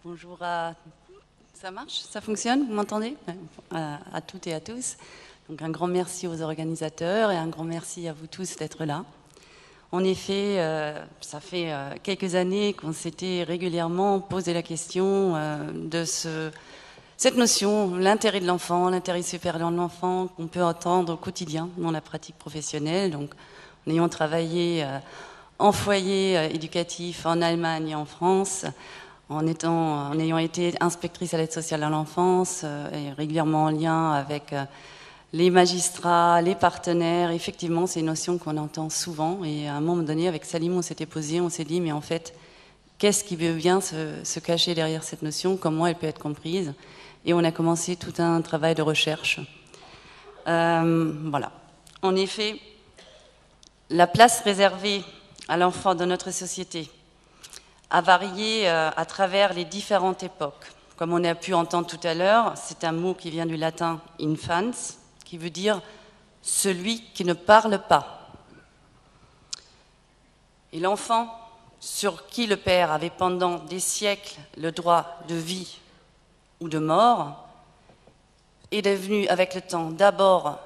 Bonjour à... Ça marche? Ça fonctionne? Vous m'entendez? À toutes et à tous. Donc un grand merci aux organisateurs et un grand merci à vous tous d'être là. En effet, ça fait quelques années qu'on s'était régulièrement posé la question de cette notion, l'intérêt de l'enfant, l'intérêt supérieur de l'enfant, qu'on peut entendre au quotidien dans la pratique professionnelle. Donc, en ayant travaillé en foyer éducatif en Allemagne et en France, en ayant été inspectrice à l'aide sociale à l'enfance et régulièrement en lien avec les magistrats, les partenaires, effectivement, c'est une notion qu'on entend souvent. Et à un moment donné, avec Salim, on s'était posé, on s'est dit, mais en fait, qu'est-ce qui veut bien se cacher derrière cette notion? Comment elle peut être comprise? Et on a commencé tout un travail de recherche. Voilà. En effet, la place réservée à l'enfant dans notre société a varié à travers les différentes époques. Comme on a pu entendre tout à l'heure, c'est un mot qui vient du latin infans, qui veut dire celui qui ne parle pas. Et l'enfant, sur qui le père avait pendant des siècles le droit de vie ou de mort, est devenu avec le temps d'abord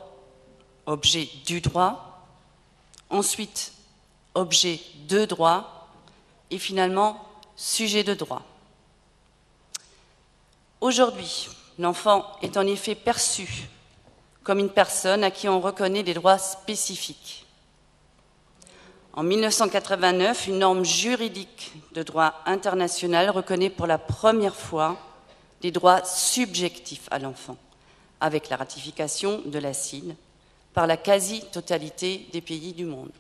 objet du droit, ensuite objet de droit et finalement sujet de droit. Aujourd'hui, l'enfant est en effet perçu comme une personne à qui on reconnaît des droits spécifiques. En 1989, une norme juridique de droit international reconnaît pour la première fois des droits subjectifs à l'enfant, avec la ratification de la CIDE par la quasi-totalité des pays du monde.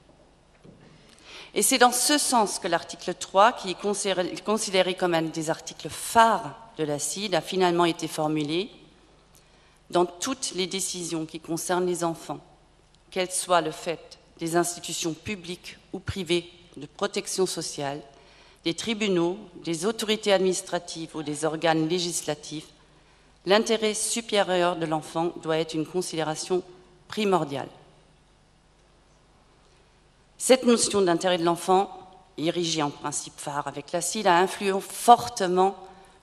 Et c'est dans ce sens que l'article 3, qui est considéré comme un des articles phares de la CIDE, a finalement été formulé dans toutes les décisions qui concernent les enfants, qu'elles soient le fait des institutions publiques ou privées de protection sociale, des tribunaux, des autorités administratives ou des organes législatifs, l'intérêt supérieur de l'enfant doit être une considération primordiale. Cette notion d'intérêt de l'enfant, érigée en principe phare avec la CIDE, a influé fortement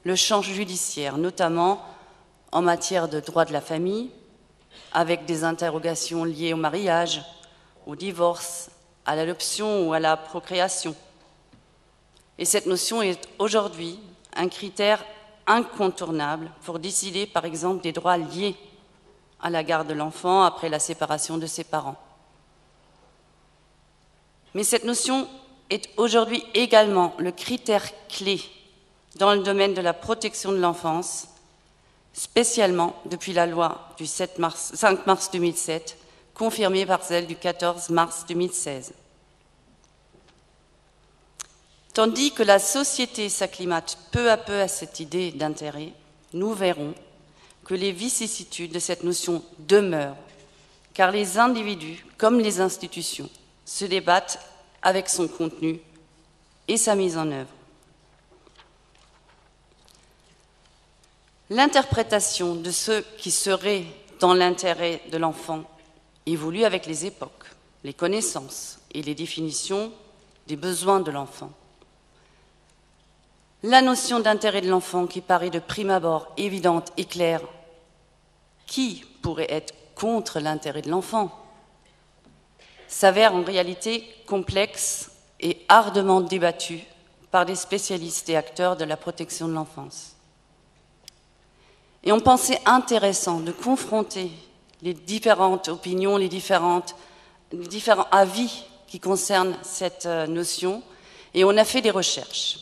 le champ judiciaire, notamment en matière de droit de la famille, avec des interrogations liées au mariage, au divorce, à l'adoption ou à la procréation. Et cette notion est aujourd'hui un critère incontournable pour décider, par exemple, des droits liés à la garde de l'enfant après la séparation de ses parents. Mais cette notion est aujourd'hui également le critère clé dans le domaine de la protection de l'enfance, spécialement depuis la loi du 5 mars 2007, confirmée par celle du 14 mars 2016. Tandis que la société s'acclimate peu à peu à cette idée d'intérêt, nous verrons que les vicissitudes de cette notion demeurent, car les individus, comme les institutions, se débattent avec son contenu et sa mise en œuvre. L'interprétation de ce qui serait dans l'intérêt de l'enfant évolue avec les époques, les connaissances et les définitions des besoins de l'enfant. La notion d'intérêt de l'enfant, qui paraît de prime abord évidente et claire, qui pourrait être contre l'intérêt de l'enfant, s'avère en réalité complexe et ardemment débattue par des spécialistes et acteurs de la protection de l'enfance. Et on pensait intéressant de confronter les différentes opinions, les différents avis qui concernent cette notion, et on a fait des recherches.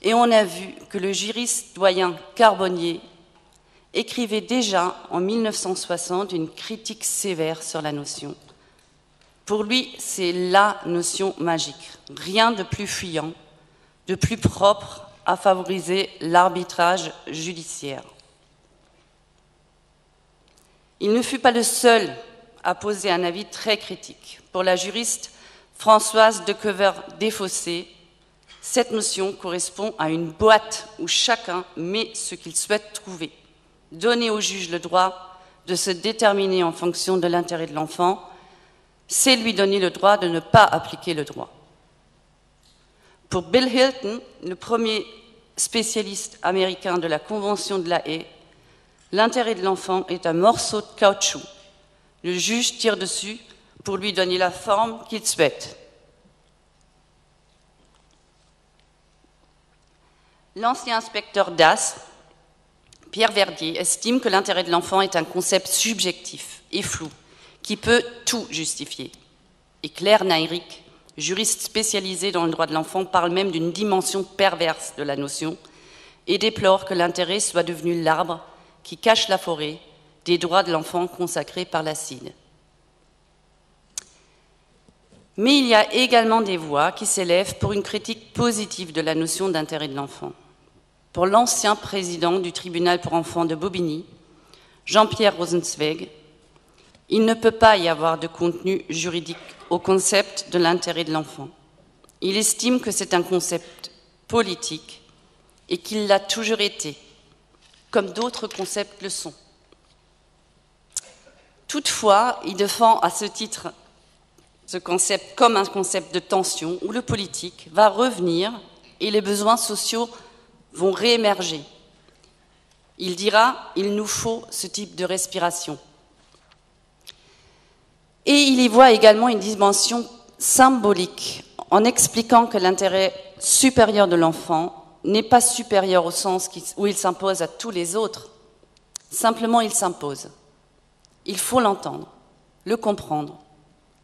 Et on a vu que le juriste doyen Carbonnier écrivait déjà en 1960 une critique sévère sur la notion. Pour lui, c'est la notion magique. Rien de plus fuyant, de plus propre à favoriser l'arbitrage judiciaire. Il ne fut pas le seul à poser un avis très critique. Pour la juriste Françoise Decoeuvre-Desfossés, cette notion correspond à une boîte où chacun met ce qu'il souhaite trouver. Donner au juge le droit de se déterminer en fonction de l'intérêt de l'enfant, c'est lui donner le droit de ne pas appliquer le droit. Pour Bill Hilton, le premier spécialiste américain de la Convention de la Haye, l'intérêt de l'enfant est un morceau de caoutchouc. Le juge tire dessus pour lui donner la forme qu'il souhaite. L'ancien inspecteur DAS, Pierre Verdier, estime que l'intérêt de l'enfant est un concept subjectif et flou, qui peut tout justifier. Et Claire Nayrick, juriste spécialisée dans le droit de l'enfant, parle même d'une dimension perverse de la notion et déplore que l'intérêt soit devenu l'arbre qui cache la forêt des droits de l'enfant consacrés par la CIDE. Mais il y a également des voix qui s'élèvent pour une critique positive de la notion d'intérêt de l'enfant. Pour l'ancien président du tribunal pour enfants de Bobigny, Jean-Pierre Rosenzweig, il ne peut pas y avoir de contenu juridique au concept de l'intérêt de l'enfant. Il estime que c'est un concept politique et qu'il l'a toujours été, comme d'autres concepts le sont. Toutefois, il défend à ce titre ce concept comme un concept de tension où le politique va revenir et les besoins sociaux vont réémerger. Il dira « il nous faut ce type de respiration ». Et il y voit également une dimension symbolique en expliquant que l'intérêt supérieur de l'enfant n'est pas supérieur au sens où il s'impose à tous les autres. Simplement, il s'impose. Il faut l'entendre, le comprendre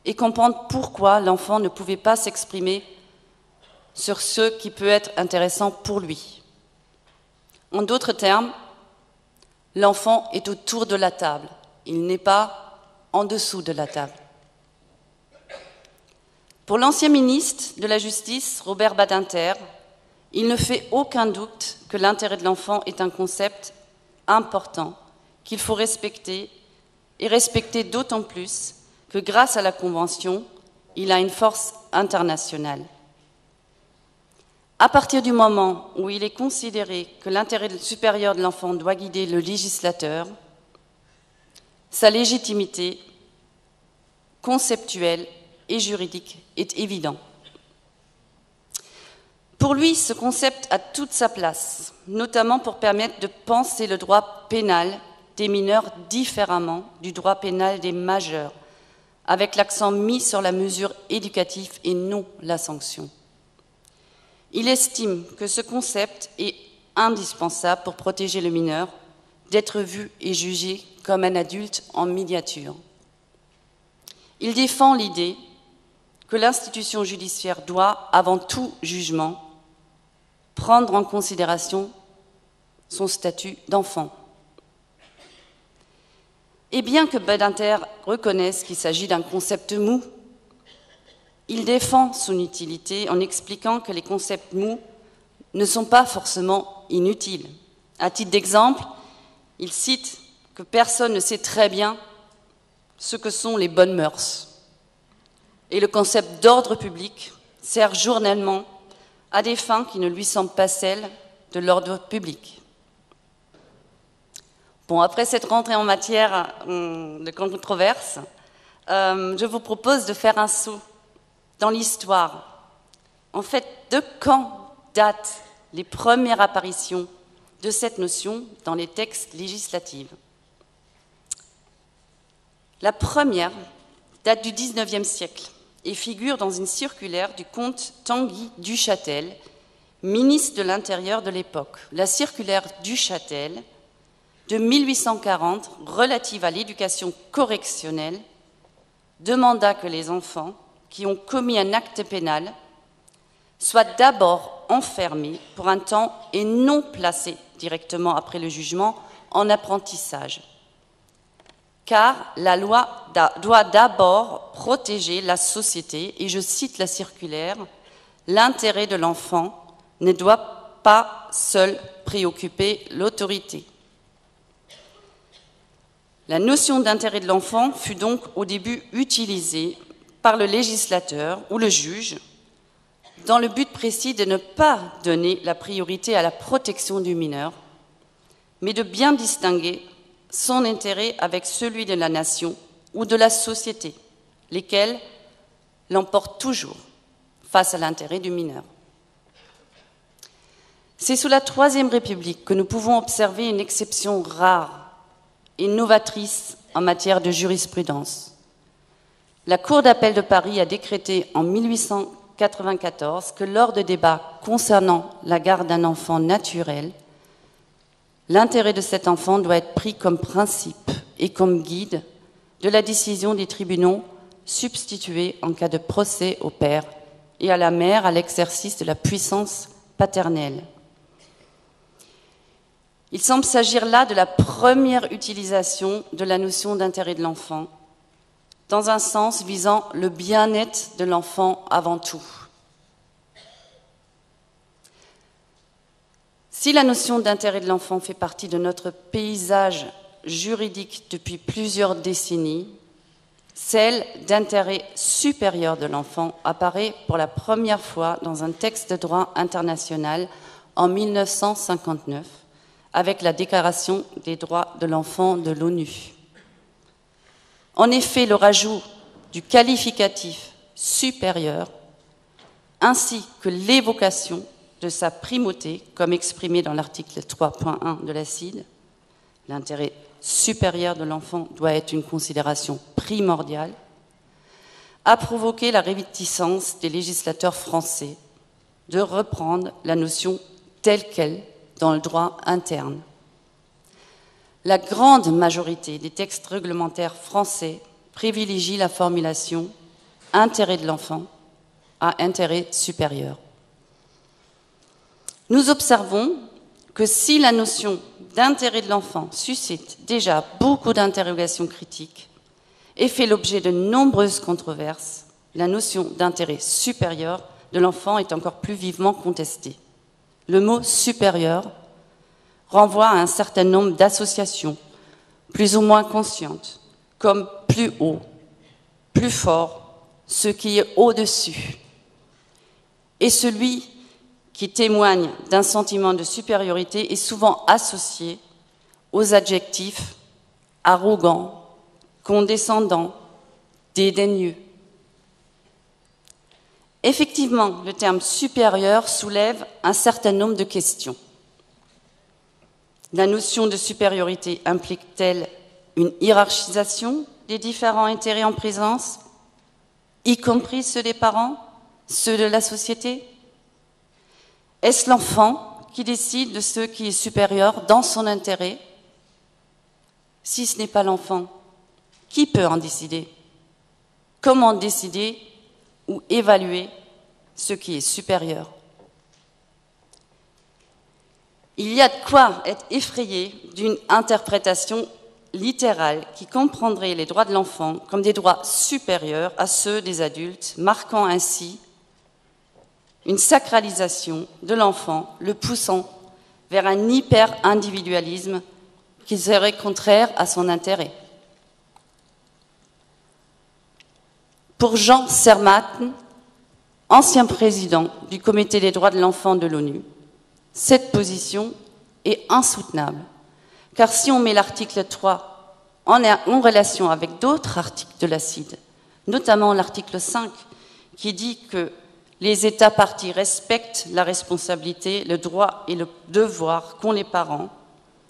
et comprendre pourquoi l'enfant ne pouvait pas s'exprimer sur ce qui peut être intéressant pour lui. En d'autres termes, l'enfant est autour de la table, il n'est pas en dessous de la table. Pour l'ancien ministre de la Justice, Robert Badinter, il ne fait aucun doute que l'intérêt de l'enfant est un concept important qu'il faut respecter, et respecter d'autant plus que grâce à la Convention, il a une force internationale. À partir du moment où il est considéré que l'intérêt supérieur de l'enfant doit guider le législateur, sa légitimité conceptuelle et juridique est évidente. Pour lui, ce concept a toute sa place, notamment pour permettre de penser le droit pénal des mineurs différemment du droit pénal des majeurs, avec l'accent mis sur la mesure éducative et non la sanction. Il estime que ce concept est indispensable pour protéger le mineur d'être vu et jugé comme un adulte en miniature. Il défend l'idée que l'institution judiciaire doit, avant tout jugement, prendre en considération son statut d'enfant. Et bien que Badinter reconnaisse qu'il s'agit d'un concept mou, il défend son utilité en expliquant que les concepts mous ne sont pas forcément inutiles. À titre d'exemple, il cite que personne ne sait très bien ce que sont les bonnes mœurs. Et le concept d'ordre public sert journellement à des fins qui ne lui semblent pas celles de l'ordre public. Bon, après cette rentrée en matière de controverse, je vous propose de faire un saut dans l'histoire. En fait, de quand datent les premières apparitions de cette notion dans les textes législatifs? La première date du XIXe siècle et figure dans une circulaire du comte Tanguy Duchâtel, ministre de l'Intérieur de l'époque. La circulaire Duchâtel de 1840, relative à l'éducation correctionnelle, demanda que les enfants qui ont commis un acte pénal soient d'abord enfermés pour un temps et non placés directement après le jugement en apprentissage. Car la loi doit d'abord protéger la société, et je cite la circulaire, « L'intérêt de l'enfant ne doit pas seul préoccuper l'autorité ». La notion d'intérêt de l'enfant fut donc au début utilisée par le législateur ou le juge dans le but précis de ne pas donner la priorité à la protection du mineur, mais de bien distinguer son intérêt avec celui de la nation ou de la société, lesquels l'emportent toujours face à l'intérêt du mineur. C'est sous la Troisième République que nous pouvons observer une exception rare et novatrice en matière de jurisprudence. La Cour d'appel de Paris a décrété en 1894 que lors de débats concernant la garde d'un enfant naturel, l'intérêt de cet enfant doit être pris comme principe et comme guide de la décision des tribunaux substitués en cas de procès au père et à la mère à l'exercice de la puissance paternelle. Il semble s'agir là de la première utilisation de la notion d'intérêt de l'enfant, dans un sens visant le bien-être de l'enfant avant tout. Si la notion d'intérêt de l'enfant fait partie de notre paysage juridique depuis plusieurs décennies, celle d'intérêt supérieur de l'enfant apparaît pour la première fois dans un texte de droit international en 1959, avec la Déclaration des droits de l'enfant de l'ONU. En effet, le rajout du qualificatif supérieur, ainsi que l'évocation de sa primauté, comme exprimé dans l'article 3.1 de la CIDE, l'intérêt supérieur de l'enfant doit être une considération primordiale, a provoqué la réticence des législateurs français de reprendre la notion telle qu'elle dans le droit interne. La grande majorité des textes réglementaires français privilégie la formulation « intérêt de l'enfant » à « intérêt supérieur ». Nous observons que si la notion d'intérêt de l'enfant suscite déjà beaucoup d'interrogations critiques et fait l'objet de nombreuses controverses, la notion d'intérêt supérieur de l'enfant est encore plus vivement contestée. Le mot « supérieur » renvoie à un certain nombre d'associations, plus ou moins conscientes, comme plus haut, plus fort, ce qui est au-dessus. Et celui qui témoigne d'un sentiment de supériorité est souvent associé aux adjectifs arrogant, condescendant, dédaigneux. Effectivement, le terme supérieur soulève un certain nombre de questions. La notion de supériorité implique-t-elle une hiérarchisation des différents intérêts en présence, y compris ceux des parents, ceux de la société? Est-ce l'enfant qui décide de ce qui est supérieur dans son intérêt? Si ce n'est pas l'enfant, qui peut en décider? Comment décider ou évaluer ce qui est supérieur? Il y a de quoi être effrayé d'une interprétation littérale qui comprendrait les droits de l'enfant comme des droits supérieurs à ceux des adultes, marquant ainsi une sacralisation de l'enfant, le poussant vers un hyper-individualisme qui serait contraire à son intérêt. Pour Jean Sermatten, ancien président du Comité des droits de l'enfant de l'ONU, cette position est insoutenable, car si on met l'article 3 en relation avec d'autres articles de la CIDE, notamment l'article 5, qui dit que les États parties respectent la responsabilité, le droit et le devoir qu'ont les parents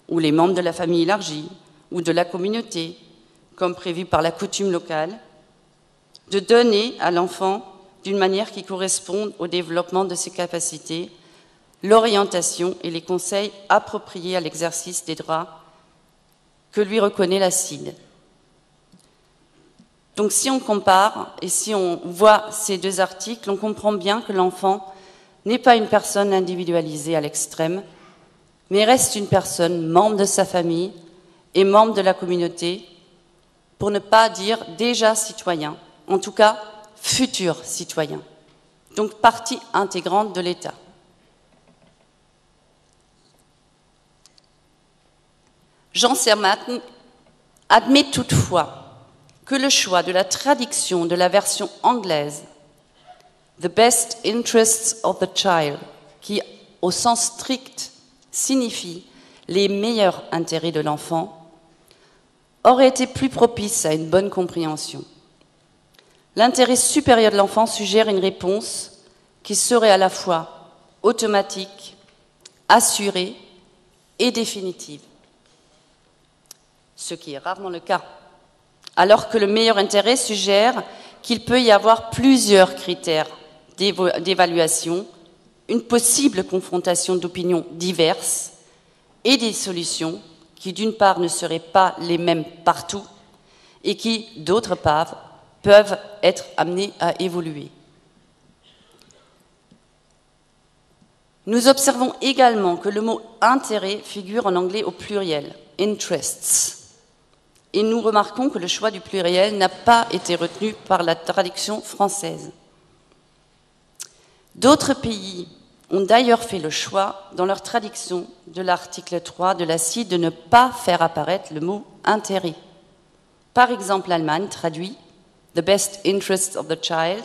ou les membres de la famille élargie ou de la communauté, comme prévu par la coutume locale, de donner à l'enfant, d'une manière qui corresponde au développement de ses capacités, l'orientation et les conseils appropriés à l'exercice des droits que lui reconnaît la CIDE. Donc si on compare et si on voit ces deux articles, on comprend bien que l'enfant n'est pas une personne individualisée à l'extrême, mais reste une personne membre de sa famille et membre de la communauté, pour ne pas dire déjà citoyen, en tout cas futur citoyen, donc partie intégrante de l'État. Jean Sermatten admet toutefois que le choix de la traduction de la version anglaise « The best interests of the child », qui au sens strict signifie « les meilleurs intérêts de l'enfant », aurait été plus propice à une bonne compréhension. L'intérêt supérieur de l'enfant suggère une réponse qui serait à la fois automatique, assurée et définitive. Ce qui est rarement le cas. Alors que le meilleur intérêt suggère qu'il peut y avoir plusieurs critères d'évaluation, une possible confrontation d'opinions diverses et des solutions qui, d'une part, ne seraient pas les mêmes partout et qui, d'autre part, peuvent être amenées à évoluer. Nous observons également que le mot « intérêt » figure en anglais au pluriel, « interests », et nous remarquons que le choix du pluriel n'a pas été retenu par la traduction française. D'autres pays ont d'ailleurs fait le choix, dans leur traduction de l'article 3 de la CIDE, de ne pas faire apparaître le mot « intérêt ». Par exemple, l'Allemagne traduit « the best interests of the child »,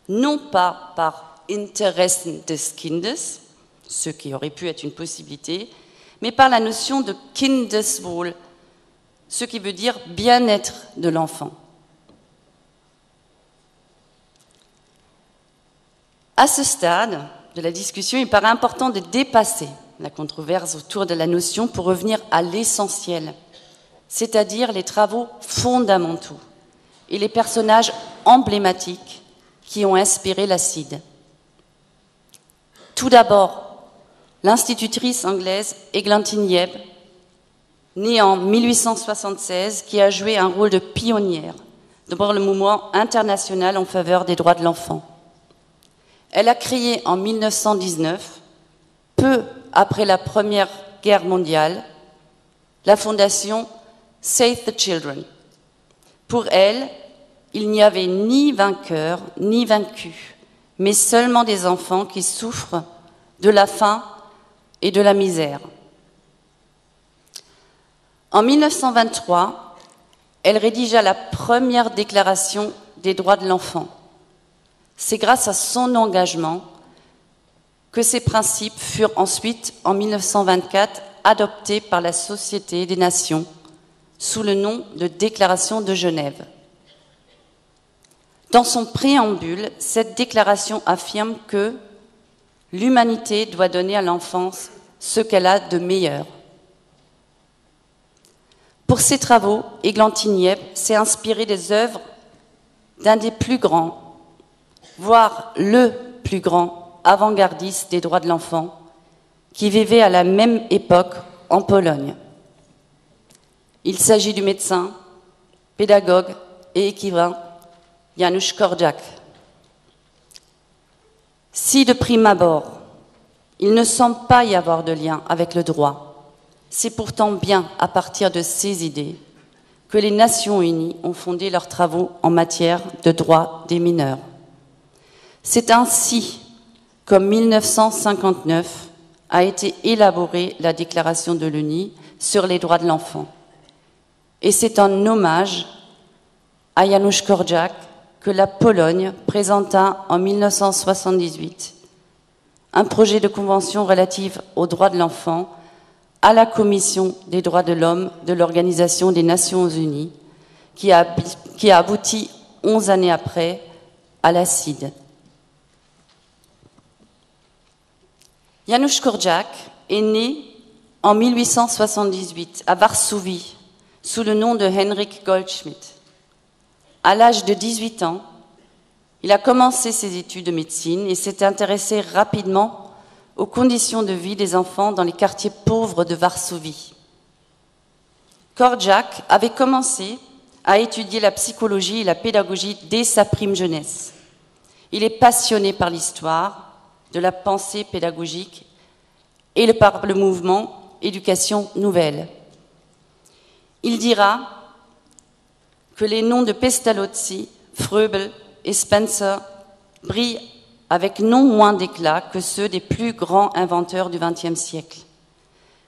non pas par « Interessen des Kindes », ce qui aurait pu être une possibilité, mais par la notion de « Kindeswohl », ce qui veut dire « bien-être de l'enfant ». À ce stade de la discussion, il paraît important de dépasser la controverse autour de la notion pour revenir à l'essentiel, c'est-à-dire les travaux fondamentaux et les personnages emblématiques qui ont inspiré la CIDE. Tout d'abord, l'institutrice anglaise Eglantine Yebb, née en 1876, qui a joué un rôle de pionnière dans le mouvement international en faveur des droits de l'enfant. Elle a créé en 1919, peu après la Première Guerre mondiale, la fondation Save the Children. Pour elle, il n'y avait ni vainqueur ni vaincu, mais seulement des enfants qui souffrent de la faim et de la misère. En 1923, elle rédigea la première déclaration des droits de l'enfant. C'est grâce à son engagement que ces principes furent ensuite, en 1924, adoptés par la Société des Nations sous le nom de Déclaration de Genève. Dans son préambule, cette déclaration affirme que l'humanité doit donner à l'enfance ce qu'elle a de meilleur. Pour ses travaux, Eglantine Yebb s'est inspirée des œuvres d'un des plus grands, voire le plus grand avant-gardiste des droits de l'enfant, qui vivait à la même époque en Pologne. Il s'agit du médecin, pédagogue et écrivain Janusz Korczak. Si de prime abord, il ne semble pas y avoir de lien avec le droit, c'est pourtant bien à partir de ces idées que les Nations Unies ont fondé leurs travaux en matière de droits des mineurs. C'est ainsi qu'en 1959 a été élaborée la Déclaration de l'ONU sur les droits de l'enfant. Et c'est en hommage à Janusz Korczak que la Pologne présenta en 1978 un projet de convention relative aux droits de l'enfant à la Commission des droits de l'homme de l'Organisation des Nations Unies, qui a abouti 11 années après à la CIDE. Janusz Korczak est né en 1878 à Varsovie sous le nom de Henryk Goldschmidt. À l'âge de 18 ans, il a commencé ses études de médecine et s'est intéressé rapidement aux conditions de vie des enfants dans les quartiers pauvres de Varsovie. Korczak avait commencé à étudier la psychologie et la pédagogie dès sa prime jeunesse. Il est passionné par l'histoire, de la pensée pédagogique et par le mouvement éducation nouvelle. Il dira que les noms de Pestalozzi, Froebel et Spencer brillent avec non moins d'éclat que ceux des plus grands inventeurs du XXe siècle,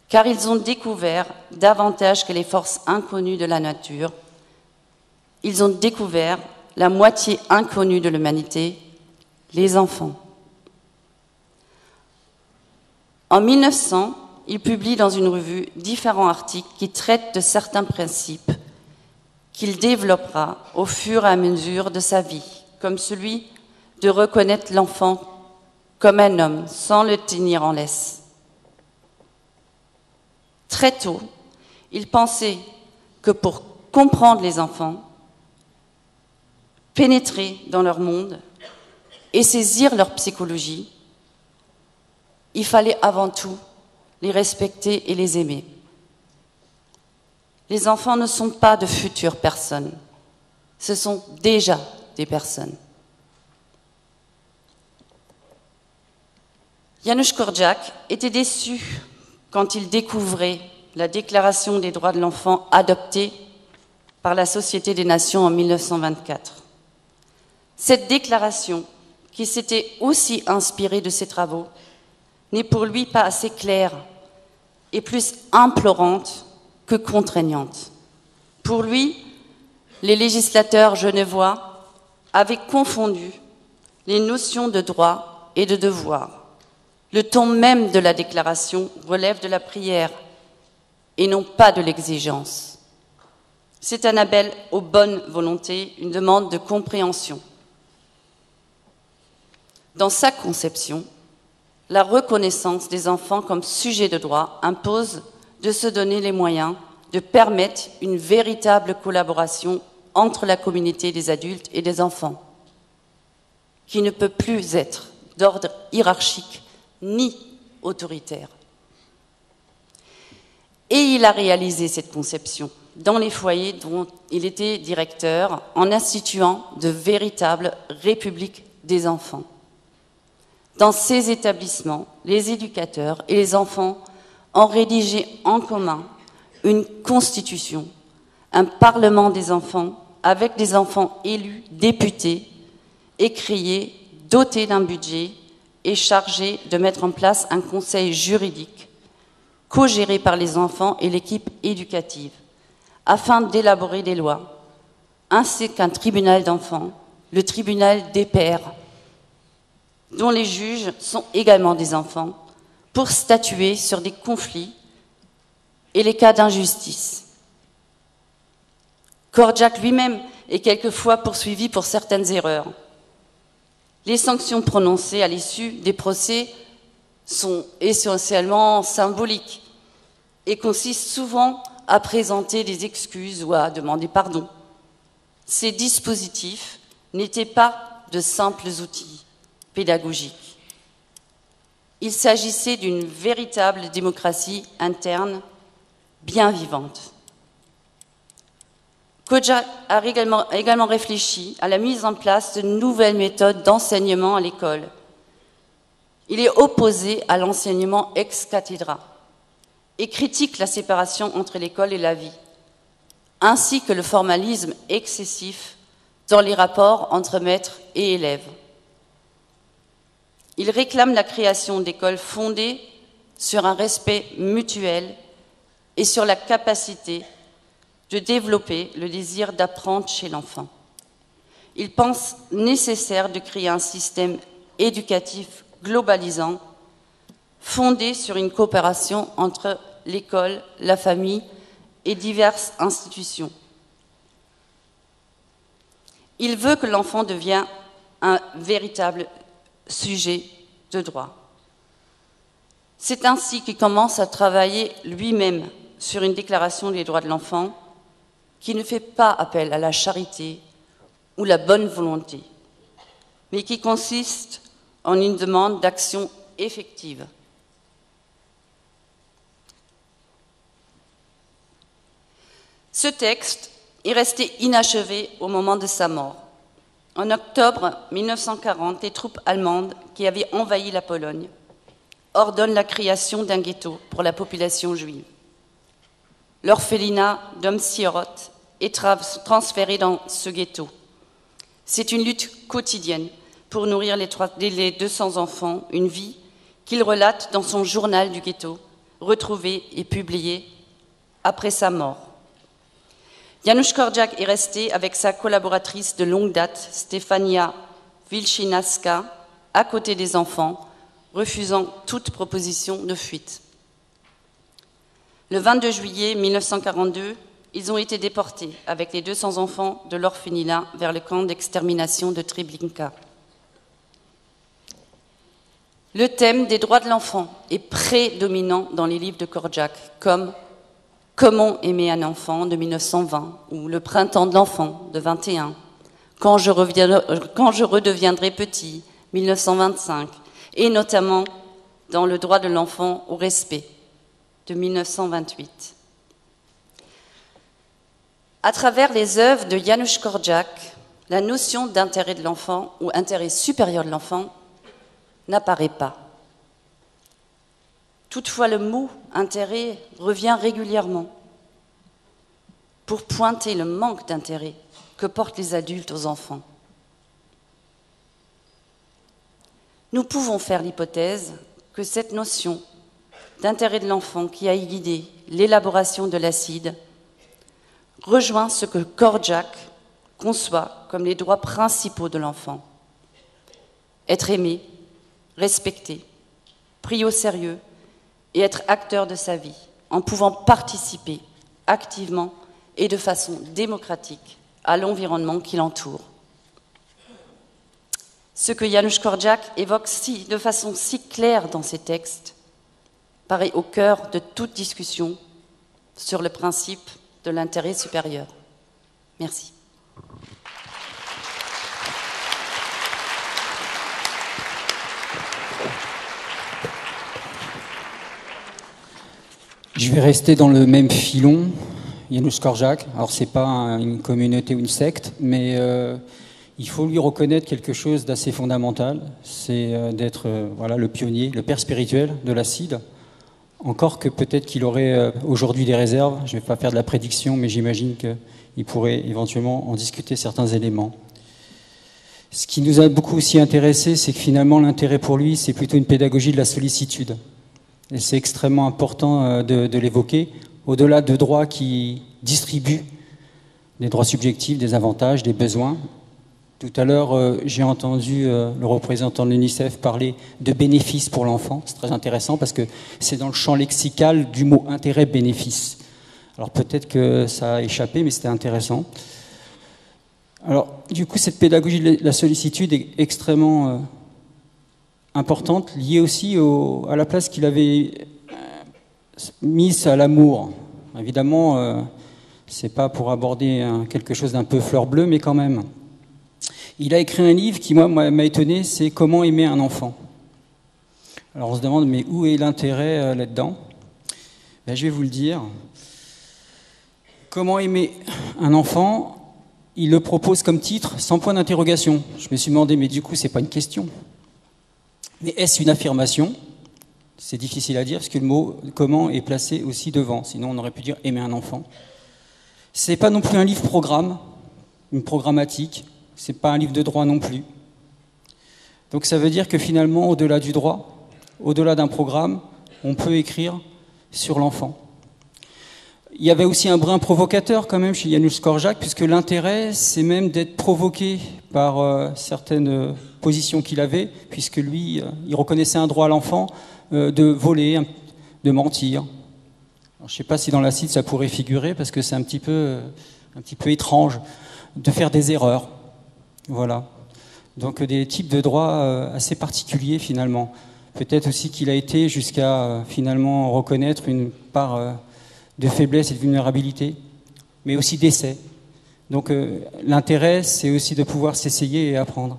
car ils ont découvert davantage que les forces inconnues de la nature. Ils ont découvert la moitié inconnue de l'humanité, les enfants. En 1900, il publie dans une revue différents articles qui traitent de certains principes qu'il développera au fur et à mesure de sa vie, comme celui de reconnaître l'enfant comme un homme sans le tenir en laisse. très tôt, il pensait que pour comprendre les enfants, pénétrer dans leur monde et saisir leur psychologie, il fallait avant tout les respecter et les aimer. Les enfants ne sont pas de futures personnes, ce sont déjà des personnes. Janusz Korczak était déçu quand il découvrait la Déclaration des droits de l'enfant adoptée par la Société des Nations en 1924. Cette déclaration, qui s'était aussi inspirée de ses travaux, n'est pour lui pas assez claire et plus implorante que contraignante. Pour lui, les législateurs genevois avaient confondu les notions de droit et de devoir. Le ton même de la déclaration relève de la prière et non pas de l'exigence. C'est un appel aux bonnes volontés, une demande de compréhension. Dans sa conception, la reconnaissance des enfants comme sujets de droit impose de se donner les moyens de permettre une véritable collaboration entre la communauté des adultes et des enfants, qui ne peut plus être d'ordre hiérarchique ni autoritaire. Et il a réalisé cette conception dans les foyers dont il était directeur en instituant de véritables républiques des enfants. Dans ces établissements, les éducateurs et les enfants ont rédigé en commun une constitution, un parlement des enfants avec des enfants élus, députés, écriés, dotés d'un budget et chargés de mettre en place un conseil juridique co-géré par les enfants et l'équipe éducative afin d'élaborer des lois, ainsi qu'un tribunal d'enfants, le tribunal des pères, dont les juges sont également des enfants, pour statuer sur des conflits et les cas d'injustice. Korczak lui-même est quelquefois poursuivi pour certaines erreurs. Les sanctions prononcées à l'issue des procès sont essentiellement symboliques et consistent souvent à présenter des excuses ou à demander pardon. Ces dispositifs n'étaient pas de simples outils pédagogiques. Il s'agissait d'une véritable démocratie interne bien vivante. Korczak a également réfléchi à la mise en place de nouvelles méthodes d'enseignement à l'école. Il est opposé à l'enseignement ex cathedra et critique la séparation entre l'école et la vie, ainsi que le formalisme excessif dans les rapports entre maîtres et élèves. Il réclame la création d'écoles fondées sur un respect mutuel et sur la capacité de développer le désir d'apprendre chez l'enfant. Il pense nécessaire de créer un système éducatif globalisant, fondé sur une coopération entre l'école, la famille et diverses institutions. Il veut que l'enfant devienne un véritable sujet de droit. C'est ainsi qu'il commence à travailler lui-même sur une déclaration des droits de l'enfant qui ne fait pas appel à la charité ou la bonne volonté, mais qui consiste en une demande d'action effective. Ce texte est resté inachevé au moment de sa mort. En octobre 1940, les troupes allemandes qui avaient envahi la Pologne ordonnent la création d'un ghetto pour la population juive. L'orphelinat d'hommes sirot est transféré dans ce ghetto. C'est une lutte quotidienne pour nourrir les 200 enfants, une vie qu'il relate dans son journal du ghetto, retrouvé et publié après sa mort. Janusz Korczak est resté avec sa collaboratrice de longue date, Stefania Wilczynska, à côté des enfants, refusant toute proposition de fuite. Le 22 juillet 1942, ils ont été déportés avec les 200 enfants de l'orphelinat vers le camp d'extermination de Treblinka. Le thème des droits de l'enfant est prédominant dans les livres de Korczak, comme Comment aimer un enfant de 1920 ou Le printemps de l'enfant de 21, Quand je redeviendrai petit, 1925, et notamment dans Le droit de l'enfant au respect de 1928. À travers les œuvres de Janusz Korczak, la notion d'intérêt de l'enfant ou intérêt supérieur de l'enfant n'apparaît pas. Toutefois, le mot « intérêt » revient régulièrement pour pointer le manque d'intérêt que portent les adultes aux enfants. Nous pouvons faire l'hypothèse que cette notion d'intérêt de l'enfant qui a guidé l'élaboration de l'ACIDE rejoint ce que Korczak conçoit comme les droits principaux de l'enfant. Être aimé, respecté, pris au sérieux et être acteur de sa vie, en pouvant participer activement et de façon démocratique à l'environnement qui l'entoure. Ce que Janusz Korczak évoque de façon si claire dans ses textes paraît au cœur de toute discussion sur le principe de l'intérêt supérieur. Merci. Je vais rester dans le même filon, Janusz Korczak. Alors c'est pas une communauté ou une secte, mais il faut lui reconnaître quelque chose d'assez fondamental, c'est d'être voilà, le pionnier, le père spirituel de l'ACIDE. Encore que peut-être qu'il aurait aujourd'hui des réserves, je ne vais pas faire de la prédiction, mais j'imagine qu'il pourrait éventuellement en discuter certains éléments. Ce qui nous a beaucoup aussi intéressé, c'est que finalement l'intérêt pour lui, c'est plutôt une pédagogie de la sollicitude. Et c'est extrêmement important de l'évoquer, au-delà de droits qui distribuent des droits subjectifs, des avantages, des besoins. Tout à l'heure, j'ai entendu le représentant de l'UNICEF parler de bénéfices pour l'enfant. C'est très intéressant parce que c'est dans le champ lexical du mot intérêt-bénéfice. Alors peut-être que ça a échappé, mais c'était intéressant. Alors, du coup, cette pédagogie de la sollicitude est extrêmement importante, liée aussi à la place qu'il avait mise à l'amour. Évidemment, c'est pas pour aborder quelque chose d'un peu fleur bleue, mais quand même. Il a écrit un livre qui, moi, m'a étonné, c'est « Comment aimer un enfant ». Alors on se demande, mais où est l'intérêt là-dedans ? Ben, je vais vous le dire. Comment aimer un enfant ? Il le propose comme titre, sans point d'interrogation. Je me suis demandé, mais du coup, c'est pas une question. Mais est-ce une affirmation ? C'est difficile à dire, parce que le mot « comment » est placé aussi devant. Sinon, on aurait pu dire « aimer un enfant ». C'est pas non plus un livre-programme, une programmatique. C'est pas un livre de droit non plus. Donc ça veut dire que finalement, au-delà du droit, au-delà d'un programme, on peut écrire sur l'enfant. Il y avait aussi un brin provocateur quand même chez Janusz Korczak, puisque l'intérêt, c'est même d'être provoqué par certaines positions qu'il avait, puisque lui, il reconnaissait un droit à l'enfant de voler, de mentir. Alors, je ne sais pas si dans l'ACIDE ça pourrait figurer, parce que c'est un petit peu étrange de faire des erreurs. Voilà. Donc des types de droits assez particuliers finalement. Peut-être aussi qu'il a été jusqu'à finalement reconnaître une part de faiblesse et de vulnérabilité, mais aussi d'essai. Donc l'intérêt, c'est aussi de pouvoir s'essayer et apprendre.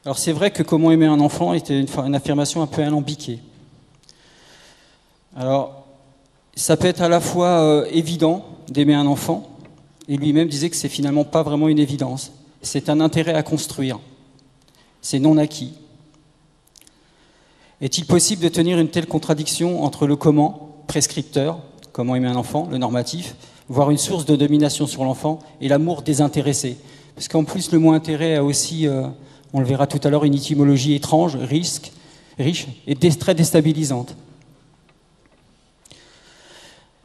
Alors c'est vrai que comment aimer un enfant était une affirmation un peu alambiquée. Alors ça peut être à la fois évident d'aimer un enfant, et lui-même disait que c'est finalement pas vraiment une évidence. C'est un intérêt à construire. C'est non acquis. Est-il possible de tenir une telle contradiction entre le comment, prescripteur, comment aimer un enfant, le normatif, voire une source de domination sur l'enfant, et l'amour désintéressé ? Parce qu'en plus, le mot intérêt a aussi, on le verra tout à l'heure, une étymologie étrange, riche et très déstabilisante.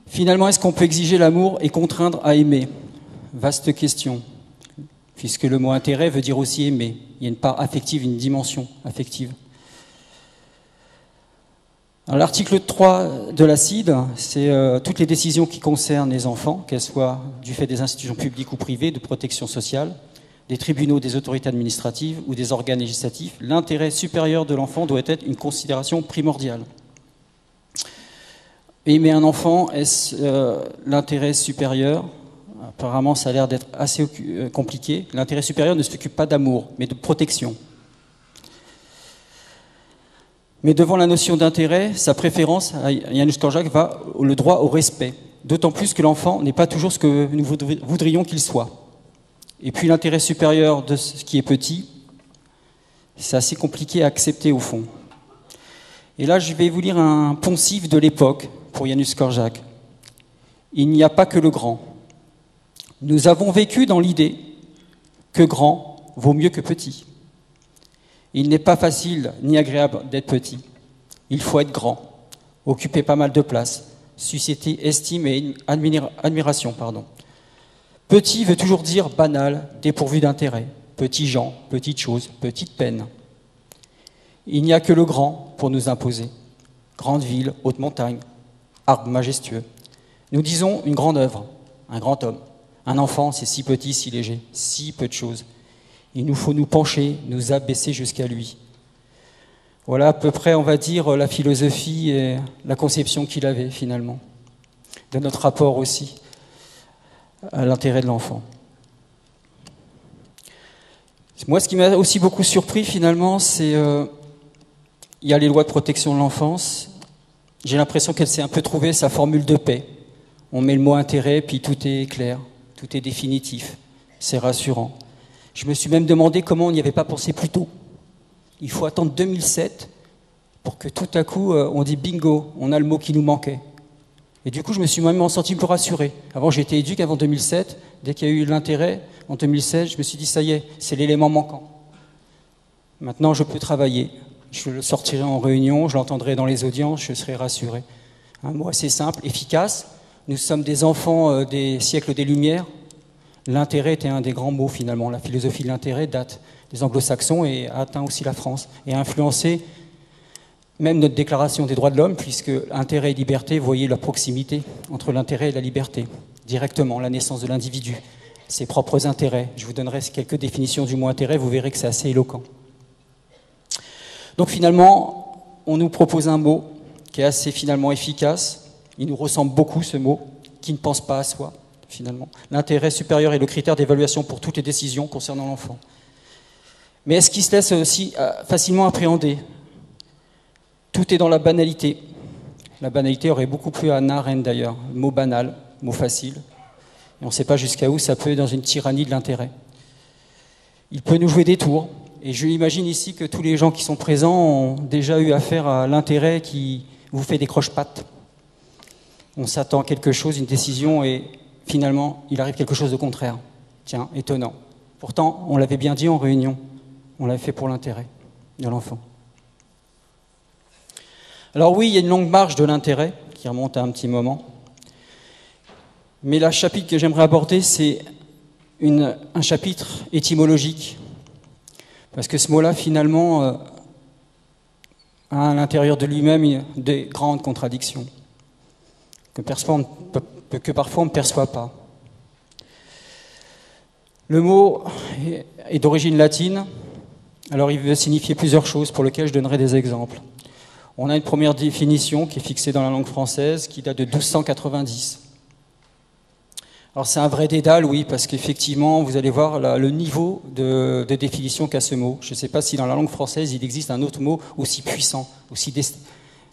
Finalement, est-ce qu'on peut exiger l'amour et contraindre à aimer ? Vaste question, puisque le mot intérêt veut dire aussi aimer. Il y a une part affective, une dimension affective. Alors, l'article 3 de l'ACIDE, c'est toutes les décisions qui concernent les enfants, qu'elles soient du fait des institutions publiques ou privées de protection sociale, des tribunaux, des autorités administratives ou des organes législatifs. L'intérêt supérieur de l'enfant doit être une considération primordiale. Aimer un enfant, est-ce l'intérêt supérieur? Apparemment, ça a l'air d'être assez compliqué. L'intérêt supérieur ne s'occupe pas d'amour, mais de protection. Mais devant la notion d'intérêt, sa préférence, Janusz Korczak, va le droit au respect. D'autant plus que l'enfant n'est pas toujours ce que nous voudrions qu'il soit. Et puis l'intérêt supérieur de ce qui est petit, c'est assez compliqué à accepter au fond. Et là, je vais vous lire un poncif de l'époque pour Janusz Korczak. Il n'y a pas que le grand. Nous avons vécu dans l'idée que grand vaut mieux que petit. Il n'est pas facile ni agréable d'être petit. Il faut être grand, occuper pas mal de place, susciter estime et admiration. Petit veut toujours dire banal, dépourvu d'intérêt, petits gens, petites choses, petites peines. Il n'y a que le grand pour nous imposer. Grande ville, haute montagne, arbre majestueux. Nous disons une grande œuvre, un grand homme. Un enfant, c'est si petit, si léger, si peu de choses. Il nous faut nous pencher, nous abaisser jusqu'à lui. Voilà à peu près, on va dire, la philosophie et la conception qu'il avait finalement, de notre rapport aussi à l'intérêt de l'enfant. Moi, ce qui m'a aussi beaucoup surpris finalement, c'est il y a les lois de protection de l'enfance. J'ai l'impression qu'elle s'est un peu trouvée sa formule de paix. On met le mot intérêt, puis tout est clair, tout est définitif, c'est rassurant. Je me suis même demandé comment on n'y avait pas pensé plus tôt. Il faut attendre 2007 pour que tout à coup, on dit bingo, on a le mot qui nous manquait. Et du coup, je me suis même senti plus rassuré. Avant, j'étais éduque avant 2007. Dès qu'il y a eu l'intérêt, en 2016, je me suis dit, ça y est, c'est l'élément manquant. Maintenant, je peux travailler. Je le sortirai en réunion, je l'entendrai dans les audiences, je serai rassuré. Un mot assez simple, efficace. Nous sommes des enfants des siècles des Lumières. L'intérêt était un des grands mots finalement. La philosophie de l'intérêt date des anglo-saxons et a atteint aussi la France et a influencé même notre déclaration des droits de l'homme, puisque intérêt et liberté, vous voyez la proximité entre l'intérêt et la liberté, directement, la naissance de l'individu, ses propres intérêts. Je vous donnerai quelques définitions du mot intérêt, vous verrez que c'est assez éloquent. Donc finalement, on nous propose un mot qui est assez finalement efficace, il nous ressemble beaucoup ce mot, qui ne pense pas à soi. Finalement. L'intérêt supérieur est le critère d'évaluation pour toutes les décisions concernant l'enfant. Mais est-ce qu'il se laisse aussi facilement appréhender? Tout est dans la banalité. La banalité aurait beaucoup plu à Hannah Arendt d'ailleurs. Mot banal, mot facile. Et on ne sait pas jusqu'à où ça peut être dans une tyrannie de l'intérêt. Il peut nous jouer des tours. Et je imagine ici que tous les gens qui sont présents ont déjà eu affaire à l'intérêt qui vous fait des croche-pattes. On s'attend à quelque chose, une décision, et finalement, il arrive quelque chose de contraire. Tiens, étonnant. Pourtant, on l'avait bien dit en réunion. On l'avait fait pour l'intérêt de l'enfant. Alors oui, il y a une longue marche de l'intérêt qui remonte à un petit moment. Mais le chapitre que j'aimerais aborder, c'est un chapitre étymologique. Parce que ce mot-là, finalement, a à l'intérieur de lui-même des grandes contradictions que parfois on ne perçoit pas. Le mot est d'origine latine, alors il veut signifier plusieurs choses pour lesquelles je donnerai des exemples. On a une première définition qui est fixée dans la langue française, qui date de 1290. Alors c'est un vrai dédale, oui, parce qu'effectivement, vous allez voir le niveau de définition qu'a ce mot. Je ne sais pas si dans la langue française, il existe un autre mot aussi puissant, aussi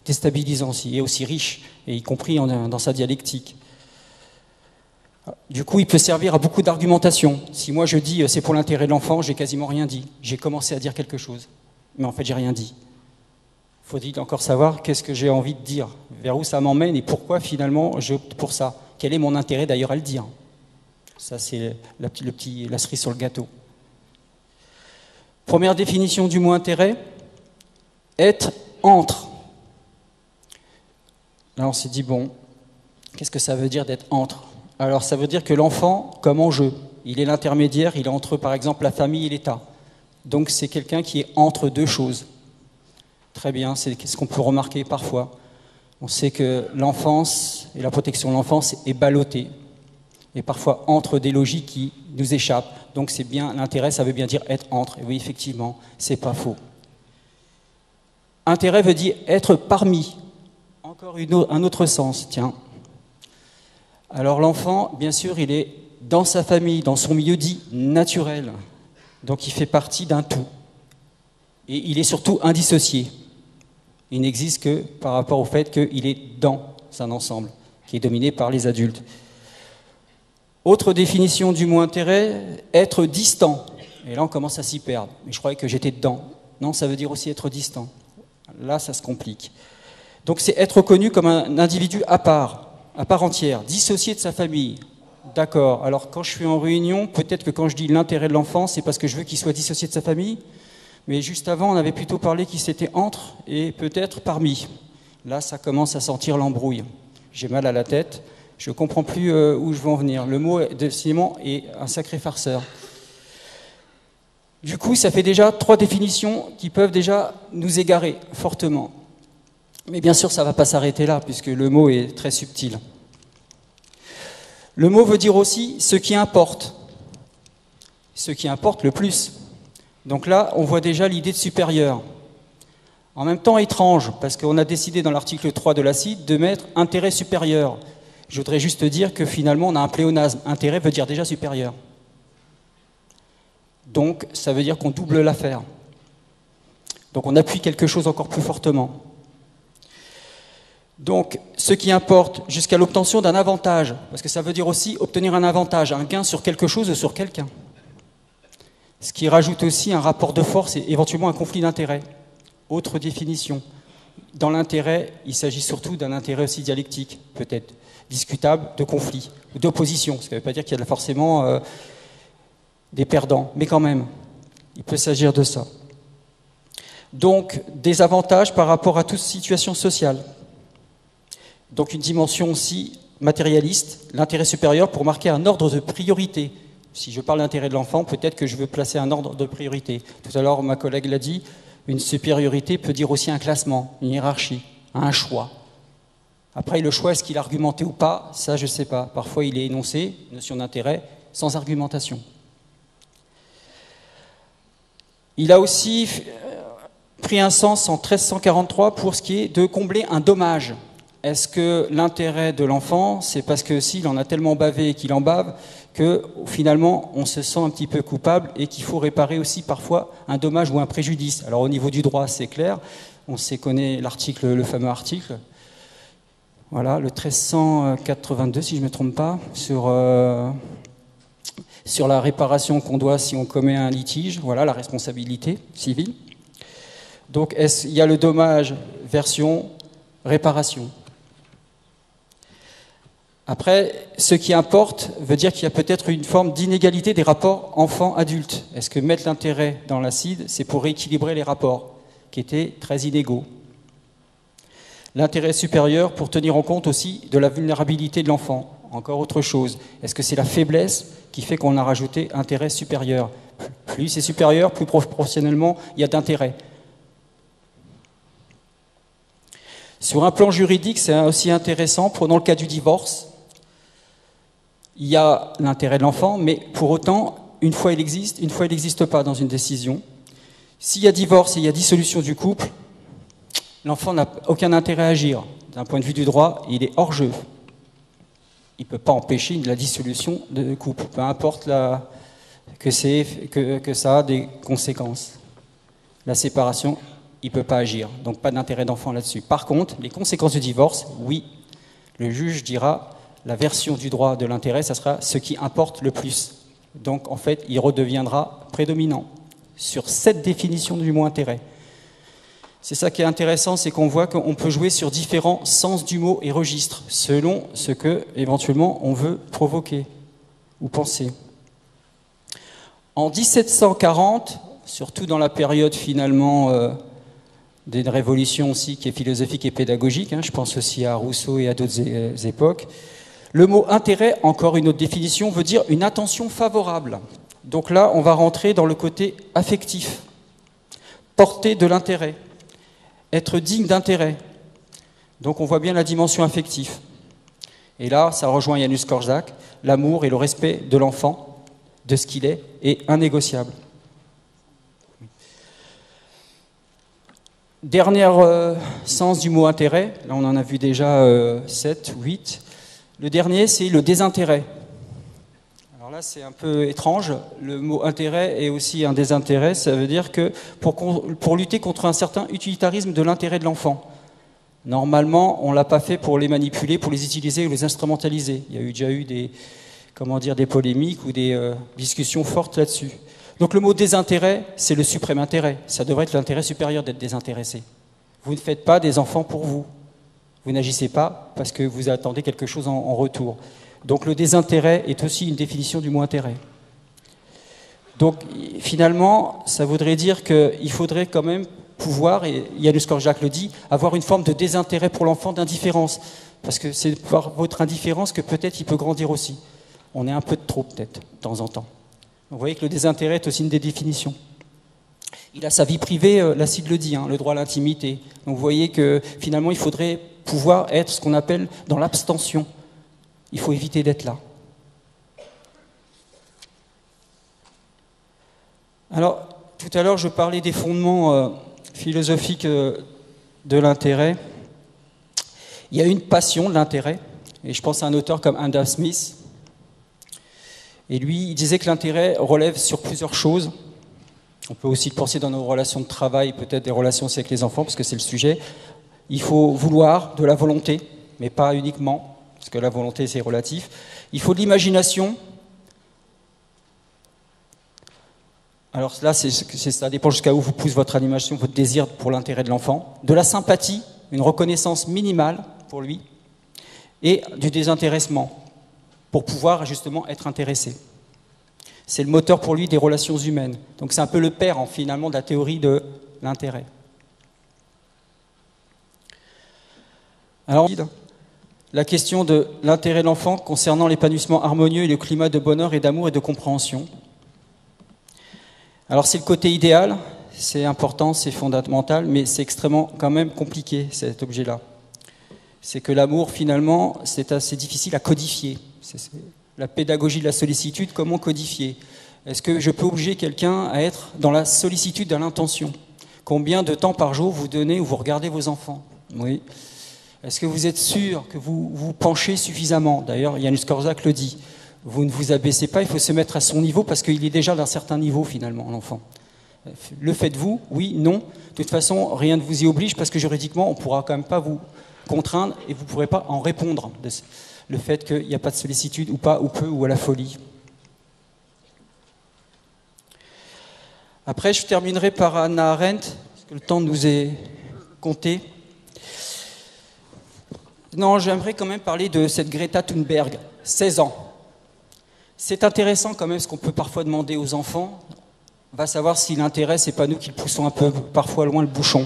déstabilisant, et aussi riche, et y compris dans sa dialectique. Du coup, il peut servir à beaucoup d'argumentation. Si moi je dis c'est pour l'intérêt de l'enfant, j'ai quasiment rien dit. J'ai commencé à dire quelque chose, mais en fait j'ai rien dit. Faut-il encore savoir qu'est-ce que j'ai envie de dire, vers où ça m'emmène et pourquoi finalement je opte pour ça. Quel est mon intérêt d'ailleurs à le dire? Ça c'est la cerise sur le gâteau. Première définition du mot intérêt, être entre. Là on s'est dit bon, qu'est-ce que ça veut dire d'être entre? Alors ça veut dire que l'enfant, comme en jeu, il est l'intermédiaire, il est entre par exemple la famille et l'État. Donc c'est quelqu'un qui est entre deux choses. Très bien, c'est ce qu'on peut remarquer parfois. On sait que l'enfance et la protection de l'enfance est ballottée. Et parfois entre des logiques qui nous échappent. Donc c'est bien, l'intérêt, ça veut bien dire être entre. Et oui, effectivement, c'est pas faux. Intérêt veut dire être parmi. Encore un autre sens, tiens. Alors l'enfant, bien sûr, il est dans sa famille, dans son milieu dit naturel. Donc il fait partie d'un tout. Et il est surtout indissocié. Il n'existe que par rapport au fait qu'il est dans un ensemble qui est dominé par les adultes. Autre définition du mot intérêt, être distant. Et là, on commence à s'y perdre. Mais je croyais que j'étais dedans. Non, ça veut dire aussi être distant. Là, ça se complique. Donc c'est être reconnu comme un individu à part entière, dissocié de sa famille. D'accord. Alors quand je suis en réunion, peut-être que quand je dis l'intérêt de l'enfant, c'est parce que je veux qu'il soit dissocié de sa famille. Mais juste avant, on avait plutôt parlé qu'il s'était entre et peut-être parmi. Là, ça commence à sentir l'embrouille. J'ai mal à la tête. Je ne comprends plus où je veux en venir. Le mot, décidément, est un sacré farceur. Du coup, ça fait déjà 3 définitions qui peuvent déjà nous égarer fortement. Mais bien sûr, ça ne va pas s'arrêter là, puisque le mot est très subtil. Le mot veut dire aussi ce qui importe. Ce qui importe le plus. Donc là, on voit déjà l'idée de supérieur. En même temps étrange, parce qu'on a décidé dans l'article 3 de la CIDE de mettre intérêt supérieur. Je voudrais juste dire que finalement, on a un pléonasme. Intérêt veut dire déjà supérieur. Donc, ça veut dire qu'on double l'affaire. Donc, on appuie quelque chose encore plus fortement. Donc, ce qui importe jusqu'à l'obtention d'un avantage, parce que ça veut dire aussi obtenir un avantage, un gain sur quelque chose ou sur quelqu'un. Ce qui rajoute aussi un rapport de force et éventuellement un conflit d'intérêts. Autre définition. Dans l'intérêt, il s'agit surtout d'un intérêt aussi dialectique, peut-être, discutable, de conflit, d'opposition. Ce qui ne veut pas dire qu'il y a forcément des perdants, mais quand même, il peut s'agir de ça. Donc, des avantages par rapport à toute situation sociale. Donc une dimension aussi matérialiste, l'intérêt supérieur pour marquer un ordre de priorité. Si je parle d'intérêt de l'enfant, peut-être que je veux placer un ordre de priorité. Tout à l'heure, ma collègue l'a dit, une supériorité peut dire aussi un classement, une hiérarchie, un choix. Après, le choix, est-ce qu'il est argumenté ou pas? Ça, je ne sais pas. Parfois, il est énoncé, notion d'intérêt, sans argumentation. Il a aussi pris un sens en 1343 pour ce qui est de combler un dommage. Est-ce que l'intérêt de l'enfant, c'est parce que s'il en a tellement bavé et qu'il en bave, que finalement on se sent un petit peu coupable et qu'il faut réparer aussi parfois un dommage ou un préjudice. Alors au niveau du droit, c'est clair, on sait connaît l'article, le fameux article, voilà, le 1382 si je ne me trompe pas, sur la réparation qu'on doit si on commet un litige, voilà, la responsabilité civile. Donc il y a le dommage version réparation. Après, ce qui importe veut dire qu'il y a peut-être une forme d'inégalité des rapports enfant-adulte. Est-ce que mettre l'intérêt dans la CIDE, c'est pour rééquilibrer les rapports, qui étaient très inégaux? L'intérêt supérieur pour tenir en compte aussi de la vulnérabilité de l'enfant. Encore autre chose. Est-ce que c'est la faiblesse qui fait qu'on a rajouté intérêt supérieur? Plus c'est supérieur, plus proportionnellement il y a d'intérêt. Sur un plan juridique, c'est aussi intéressant. Prenons le cas du divorce. Il y a l'intérêt de l'enfant, mais pour autant, une fois il n'existe pas dans une décision. S'il y a divorce et il y a dissolution du couple, l'enfant n'a aucun intérêt à agir. D'un point de vue du droit, il est hors jeu. Il ne peut pas empêcher la dissolution de couple, peu importe que ça a des conséquences. La séparation, il ne peut pas agir, donc pas d'intérêt d'enfant là-dessus. Par contre, les conséquences du divorce, oui, le juge dira la version du droit de l'intérêt, ça sera ce qui importe le plus. Donc en fait, il redeviendra prédominant sur cette définition du mot intérêt. C'est ça qui est intéressant, c'est qu'on voit qu'on peut jouer sur différents sens du mot et registres, selon ce que, éventuellement, on veut provoquer ou penser. En 1740, surtout dans la période finalement d'une révolution aussi qui est philosophique et pédagogique, je pense aussi à Rousseau et à d'autres époques, le mot intérêt, encore une autre définition, veut dire une attention favorable. Donc là, on va rentrer dans le côté affectif, porter de l'intérêt, être digne d'intérêt. Donc on voit bien la dimension affective. Et là, ça rejoint Janusz Korczak, l'amour et le respect de l'enfant, de ce qu'il est indénégociable. Dernier sens du mot intérêt, là on en a vu déjà 7 ou 8. Le dernier, c'est le désintérêt. Alors là, c'est un peu étrange. Le mot intérêt est aussi un désintérêt. Ça veut dire que pour lutter contre un certain utilitarisme de l'intérêt de l'enfant. Normalement, on ne l'a pas fait pour les manipuler, pour les utiliser ou les instrumentaliser. Il y a déjà eu des polémiques ou des discussions fortes là-dessus. Donc le mot désintérêt, c'est le suprême intérêt. Ça devrait être l'intérêt supérieur d'être désintéressé. Vous ne faites pas des enfants pour vous. Vous n'agissez pas parce que vous attendez quelque chose en retour. Donc le désintérêt est aussi une définition du mot intérêt. Donc finalement, ça voudrait dire qu'il faudrait quand même pouvoir, et Janusz Korczak le dit, avoir une forme de désintérêt pour l'enfant, d'indifférence. Parce que c'est par votre indifférence que peut-être il peut grandir aussi. On est un peu de trop peut-être, de temps en temps. Vous voyez que le désintérêt est aussi une des définitions. Il a sa vie privée, Lacide le dit, le droit à l'intimité. Donc vous voyez que finalement il faudrait pouvoir être ce qu'on appelle dans l'abstention. Il faut éviter d'être là. Alors, tout à l'heure, je parlais des fondements philosophiques de l'intérêt. Il y a une passion de l'intérêt, et je pense à un auteur comme Adam Smith. Et lui, il disait que l'intérêt relève sur plusieurs choses. On peut aussi le penser dans nos relations de travail, peut-être des relations aussi avec les enfants, parce que c'est le sujet. Il faut vouloir de la volonté, mais pas uniquement, parce que la volonté, c'est relatif. Il faut de l'imagination. Alors là, ça dépend jusqu'à où vous pousse votre animation, votre désir pour l'intérêt de l'enfant. De la sympathie, une reconnaissance minimale pour lui, et du désintéressement, pour pouvoir justement être intéressé. C'est le moteur pour lui des relations humaines. Donc c'est un peu le père, finalement, de la théorie de l'intérêt. Alors, la question de l'intérêt de l'enfant concernant l'épanouissement harmonieux et le climat de bonheur et d'amour et de compréhension. Alors c'est le côté idéal, c'est important, c'est fondamental, mais c'est extrêmement quand même compliqué, cet objet-là. C'est que l'amour, finalement, c'est assez difficile à codifier. C'est la pédagogie de la sollicitude, comment codifier? Est-ce que je peux obliger quelqu'un à être dans la sollicitude de l'intention? Combien de temps par jour vous donnez ou vous regardez vos enfants? Oui. Est-ce que vous êtes sûr que vous vous penchez suffisamment? D'ailleurs, Janusz Korczak le dit. Vous ne vous abaissez pas, il faut se mettre à son niveau parce qu'il est déjà d'un certain niveau, finalement, l'enfant. Le faites-vous? Oui, non. De toute façon, rien ne vous y oblige parce que juridiquement, on ne pourra quand même pas vous contraindre et vous ne pourrez pas en répondre. Le fait qu'il n'y a pas de sollicitude ou pas, ou peu, ou à la folie. Après, je terminerai par Hannah Arendt, parce que le temps nous est compté. Non, j'aimerais quand même parler de cette Greta Thunberg, 16 ans. C'est intéressant quand même ce qu'on peut parfois demander aux enfants. On va savoir si l'intérêt, c'est pas nous qui le poussons un peu, parfois loin le bouchon.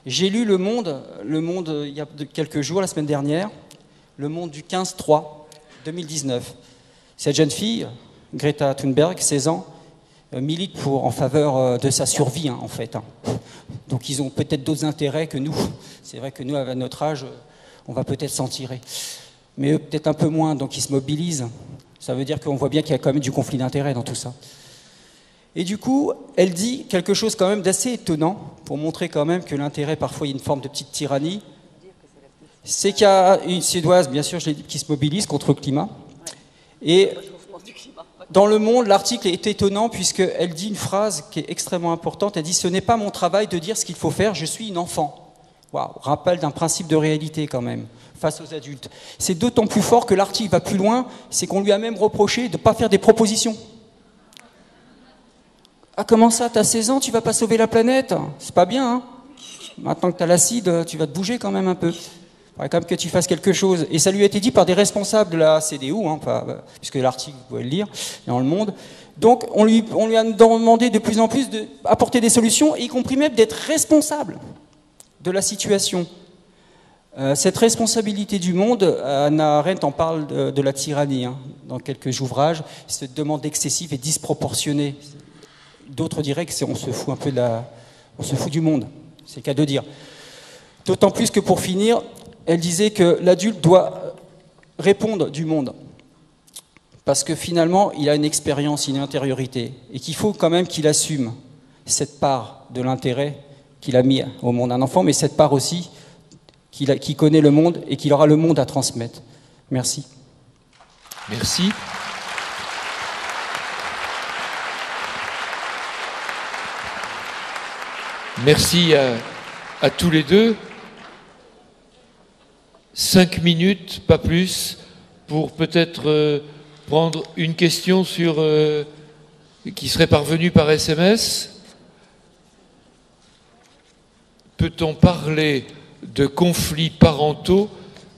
J'ai lu Le Monde il y a quelques jours, la semaine dernière, Le Monde du 15/3/2019. Cette jeune fille, Greta Thunberg, 16 ans, milite en faveur de sa survie, en fait. Donc ils ont peut-être d'autres intérêts que nous. C'est vrai que nous, à notre âge, on va peut-être s'en tirer. Mais eux, peut-être un peu moins, donc ils se mobilisent. Ça veut dire qu'on voit bien qu'il y a quand même du conflit d'intérêts dans tout ça. Et du coup, elle dit quelque chose quand même d'assez étonnant, pour montrer quand même que l'intérêt, parfois, il y a une forme de petite tyrannie. C'est qu'il y a une Suédoise, bien sûr, je l'ai dit, qui se mobilise contre le climat. Et dans Le Monde, l'article est étonnant puisqu'elle dit une phrase qui est extrêmement importante. Elle dit « Ce n'est pas mon travail de dire ce qu'il faut faire, je suis une enfant ». Waouh, rappel d'un principe de réalité quand même, face aux adultes. C'est d'autant plus fort que l'article va plus loin, c'est qu'on lui a même reproché de ne pas faire des propositions. Ah, comment ça, t'as 16 ans, tu vas pas sauver la planète? C'est pas bien, hein? Maintenant que t'as l'acide, tu vas te bouger quand même un peu. Il faudrait quand même que tu fasses quelque chose. Et ça lui a été dit par des responsables de la CDU, puisque l'article, vous pouvez le lire, dans Le Monde. Donc, on lui a demandé de plus en plus d'apporter des solutions, y compris même d'être responsable de la situation. Cette responsabilité du monde, Hannah Arendt en parle de la tyrannie, dans quelques ouvrages, cette demande excessive et disproportionnée. D'autres diraient que on se fout un peu on se fout du monde, c'est le cas de dire. D'autant plus que pour finir, elle disait que l'adulte doit répondre du monde. Parce que finalement, il a une expérience, une intériorité. Et qu'il faut quand même qu'il assume cette part de l'intérêt qu'il a mis au monde un enfant, mais cette part aussi qui connaît le monde et qu'il aura le monde à transmettre. Merci. Merci. Merci à tous les deux. 5 minutes, pas plus, pour peut-être prendre une question qui serait parvenue par SMS. Peut-on parler de conflits parentaux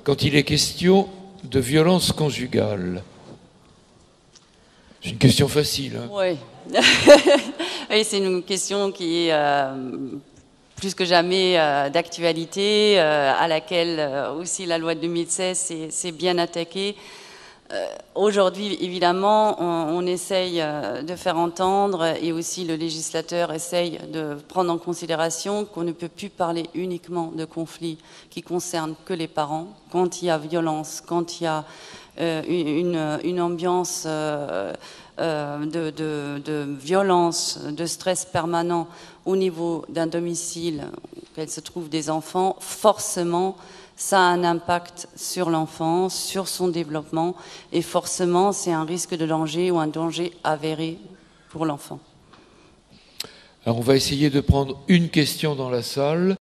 quand il est question de violence conjugale? C'est une question facile. Hein. Oui. Oui, c'est une question qui est plus que jamais d'actualité, à laquelle aussi la loi de 2016 s'est bien attaquée. Aujourd'hui, évidemment, on essaye de faire entendre, et aussi le législateur essaye de prendre en considération qu'on ne peut plus parler uniquement de conflits qui concernent que les parents. Quand il y a violence, quand il y a une ambiance de violence, de stress permanent au niveau d'un domicile où se trouvent des enfants, forcément, ça a un impact sur l'enfant, sur son développement, et forcément, c'est un risque de danger ou un danger avéré pour l'enfant. Alors, on va essayer de prendre une question dans la salle.